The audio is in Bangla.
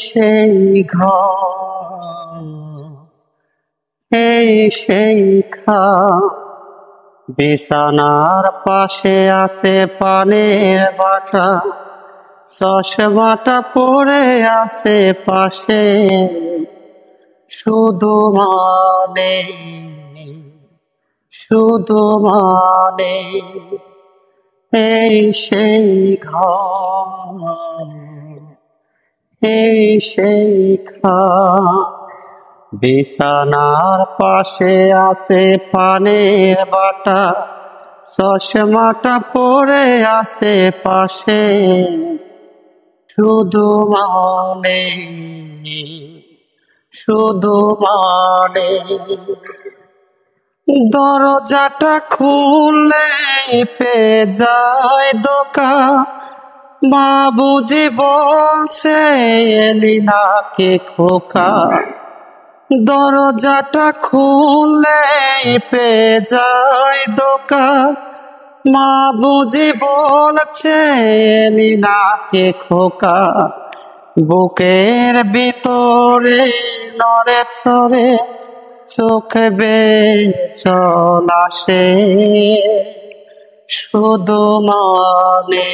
সেই ঘর, সেই খাট, বিছানার পাশে আছে পানের বাটা, চশমাটা পড়ে আছে পাশে, শুধু মানে সেই ঘর, সেই খাট, বিছানার পাশে আছে পানের বাটা, চশমাটা পড়ে আছে পাশে, শুধু মানে দরজাটা খুললে পেয়ে যায় দোকান, মা বুঝি বলছে এলি নাকি খোকা। দরজাটা খুললে পেয়ে যায় দোকান, মা বুঝি বলছে এলি নাকি খোকা। বুকের ভিতরে নড়ে চড়ে চোখে বেয়ে জল আসে, শুধু মানে